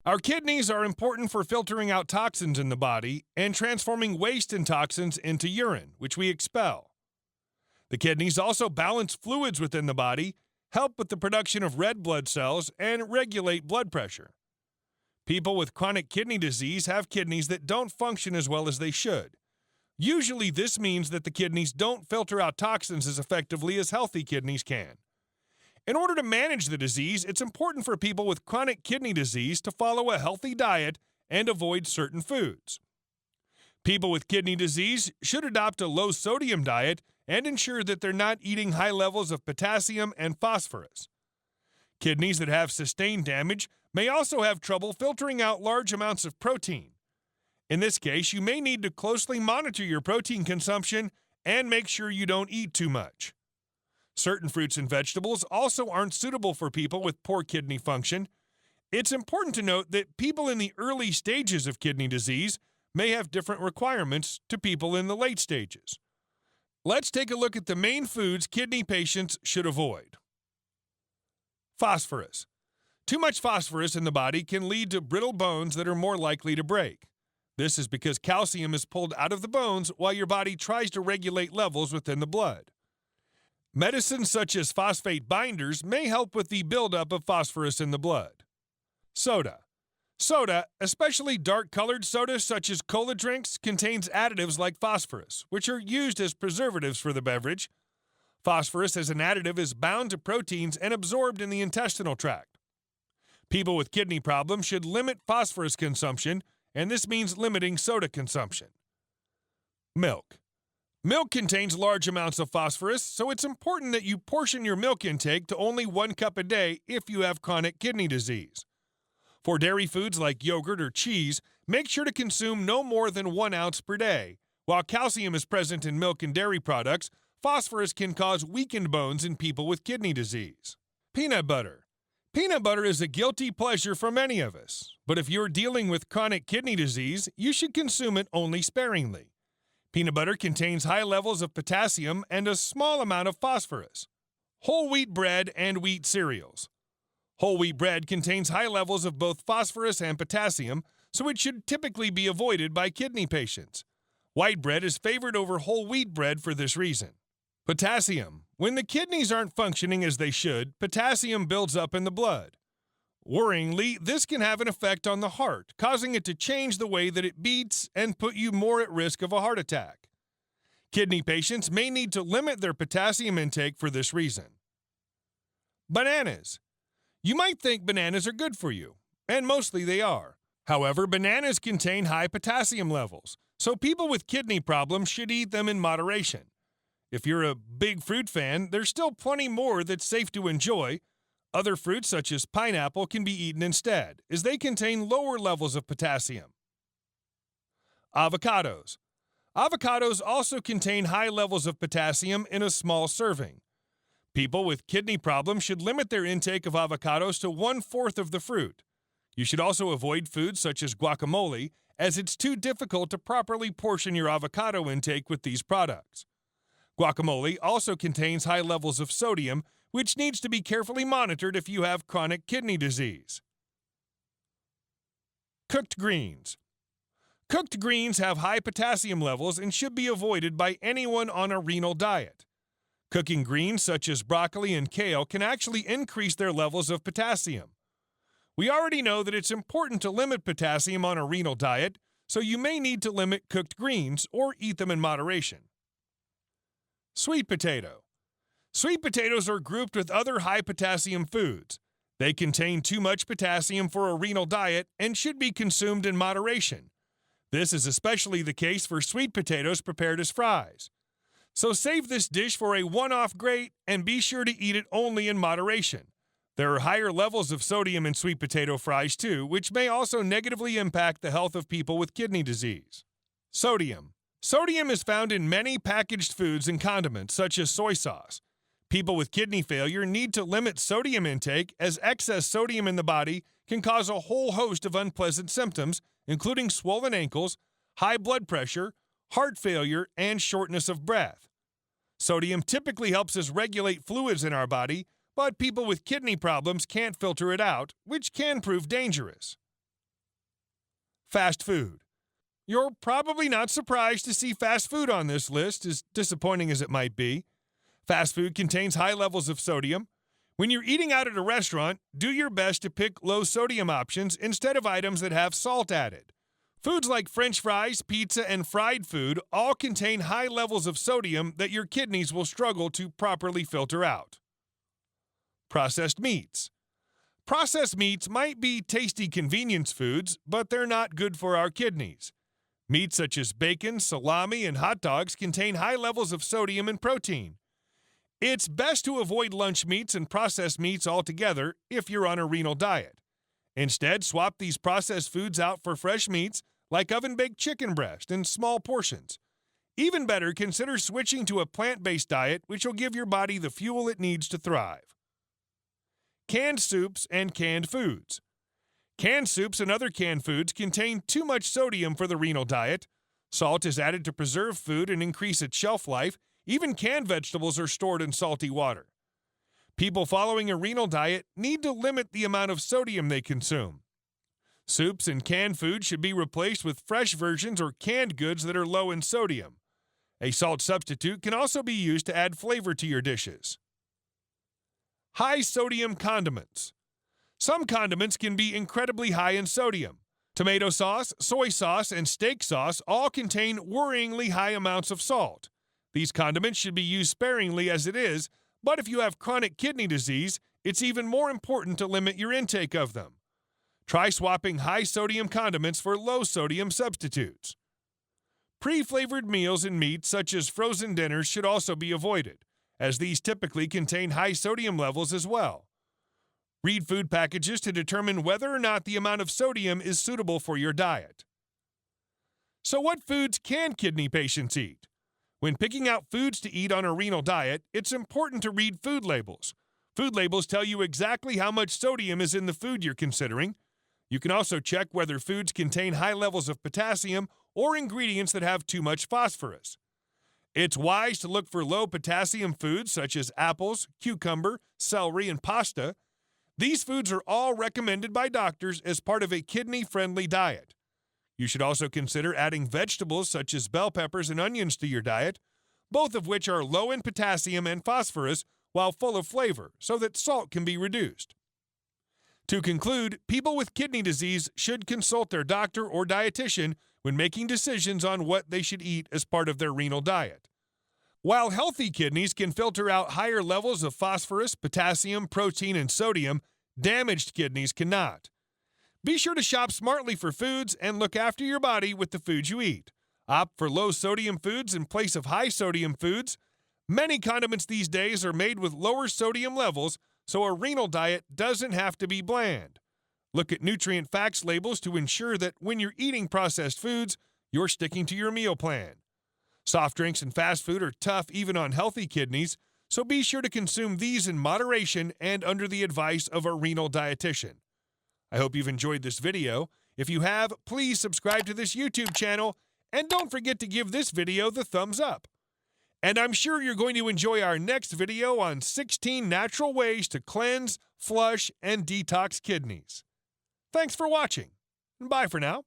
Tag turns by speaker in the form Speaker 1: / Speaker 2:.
Speaker 1: Our kidneys are important for filtering out toxins in the body and transforming waste and toxins into urine, which we expel. The kidneys also balance fluids within the body, help with the production of red blood cells, and regulate blood pressure. People with chronic kidney disease have kidneys that don't function as well as they should. Usually, this means that the kidneys don't filter out toxins as effectively as healthy kidneys can. In order to manage the disease, it's important for people with chronic kidney disease to follow a healthy diet and avoid certain foods. People with kidney disease should adopt a low-sodium diet and ensure that they're not eating high levels of potassium and phosphorus. Kidneys that have sustained damage may also have trouble filtering out large amounts of protein. In this case, you may need to closely monitor your protein consumption and make sure you don't eat too much. Certain fruits and vegetables also aren't suitable for people with poor kidney function. It's important to note that people in the early stages of kidney disease may have different requirements to people in the late stages. Let's take a look at the main foods kidney patients should avoid. Phosphorus. Too much phosphorus in the body can lead to brittle bones that are more likely to break. This is because calcium is pulled out of the bones while your body tries to regulate levels within the blood. Medicines such as phosphate binders may help with the buildup of phosphorus in the blood. Soda. Soda, especially dark-colored soda such as cola drinks, contains additives like phosphorus, which are used as preservatives for the beverage. Phosphorus as an additive is bound to proteins and absorbed in the intestinal tract. People with kidney problems should limit phosphorus consumption, and this means limiting soda consumption. Milk. Milk contains large amounts of phosphorus, so it's important that you portion your milk intake to only 1 cup a day if you have chronic kidney disease. For dairy foods like yogurt or cheese, make sure to consume no more than 1 ounce per day. While calcium is present in milk and dairy products, phosphorus can cause weakened bones in people with kidney disease. Peanut butter. Peanut butter is a guilty pleasure for many of us, but if you're dealing with chronic kidney disease, you should consume it only sparingly. Peanut butter contains high levels of potassium and a small amount of phosphorus. Whole wheat bread and wheat cereals. Whole wheat bread contains high levels of both phosphorus and potassium, so it should typically be avoided by kidney patients. White bread is favored over whole wheat bread for this reason. Potassium. When the kidneys aren't functioning as they should, potassium builds up in the blood. Worryingly, this can have an effect on the heart, causing it to change the way that it beats and put you more at risk of a heart attack. Kidney patients may need to limit their potassium intake for this reason. Bananas. You might think bananas are good for you, and mostly they are. However, bananas contain high potassium levels, so people with kidney problems should eat them in moderation. If you're a big fruit fan, there's still plenty more that's safe to enjoy. Other fruits such as pineapple can be eaten instead, as they contain lower levels of potassium. Avocados. Avocados also contain high levels of potassium in a small serving. People with kidney problems should limit their intake of avocados to 1/4 of the fruit. You should also avoid foods such as guacamole, as it's too difficult to properly portion your avocado intake with these products. Guacamole also contains high levels of sodium, which needs to be carefully monitored if you have chronic kidney disease. Cooked greens. Cooked greens have high potassium levels and should be avoided by anyone on a renal diet. Cooking greens such as broccoli and kale can actually increase their levels of potassium. We already know that it's important to limit potassium on a renal diet, so you may need to limit cooked greens or eat them in moderation. Sweet potato. Sweet potatoes are grouped with other high potassium foods. They contain too much potassium for a renal diet and should be consumed in moderation. This is especially the case for sweet potatoes prepared as fries. So save this dish for a one-off grate and be sure to eat it only in moderation. There are higher levels of sodium in sweet potato fries too, which may also negatively impact the health of people with kidney disease. Sodium. Sodium is found in many packaged foods and condiments, such as soy sauce. People with kidney failure need to limit sodium intake, as excess sodium in the body can cause a whole host of unpleasant symptoms, including swollen ankles, high blood pressure, heart failure, and shortness of breath. Sodium typically helps us regulate fluids in our body, but people with kidney problems can't filter it out, which can prove dangerous. Fast food. You're probably not surprised to see fast food on this list, as disappointing as it might be. Fast food contains high levels of sodium. When you're eating out at a restaurant, do your best to pick low-sodium options instead of items that have salt added. Foods like French fries, pizza, and fried food all contain high levels of sodium that your kidneys will struggle to properly filter out. Processed meats. Processed meats might be tasty convenience foods, but they're not good for our kidneys. Meats such as bacon, salami, and hot dogs contain high levels of sodium and protein. It's best to avoid lunch meats and processed meats altogether if you're on a renal diet. Instead, swap these processed foods out for fresh meats like oven-baked chicken breast in small portions. Even better, consider switching to a plant-based diet, which will give your body the fuel it needs to thrive. Canned soups and canned foods. Canned soups and other canned foods contain too much sodium for the renal diet. Salt is added to preserve food and increase its shelf life. Even canned vegetables are stored in salty water. People following a renal diet need to limit the amount of sodium they consume. Soups and canned food should be replaced with fresh versions or canned goods that are low in sodium. A salt substitute can also be used to add flavor to your dishes. High-sodium condiments. Some condiments can be incredibly high in sodium. Tomato sauce, soy sauce, and steak sauce all contain worryingly high amounts of salt. These condiments should be used sparingly as it is, but if you have chronic kidney disease, it's even more important to limit your intake of them. Try swapping high-sodium condiments for low-sodium substitutes. Pre-flavored meals and meats, such as frozen dinners, should also be avoided, as these typically contain high sodium levels as well. Read food packages to determine whether or not the amount of sodium is suitable for your diet. So what foods can kidney patients eat? When picking out foods to eat on a renal diet, it's important to read food labels. Food labels tell you exactly how much sodium is in the food you're considering. You can also check whether foods contain high levels of potassium or ingredients that have too much phosphorus. It's wise to look for low potassium foods such as apples, cucumber, celery, and pasta. These foods are all recommended by doctors as part of a kidney-friendly diet. You should also consider adding vegetables such as bell peppers and onions to your diet, both of which are low in potassium and phosphorus while full of flavor, so that salt can be reduced. To conclude, people with kidney disease should consult their doctor or dietitian when making decisions on what they should eat as part of their renal diet. While healthy kidneys can filter out higher levels of phosphorus, potassium, protein, and sodium, damaged kidneys cannot. Be sure to shop smartly for foods and look after your body with the foods you eat. Opt for low-sodium foods in place of high-sodium foods. Many condiments these days are made with lower sodium levels, so a renal diet doesn't have to be bland. Look at nutrient facts labels to ensure that when you're eating processed foods, you're sticking to your meal plan. Soft drinks and fast food are tough even on healthy kidneys, so be sure to consume these in moderation and under the advice of a renal dietitian. I hope you've enjoyed this video. If you have, please subscribe to this YouTube channel, and don't forget to give this video the thumbs up. And I'm sure you're going to enjoy our next video on 16 natural ways to cleanse, flush, and detox kidneys. Thanks for watching. Bye for now.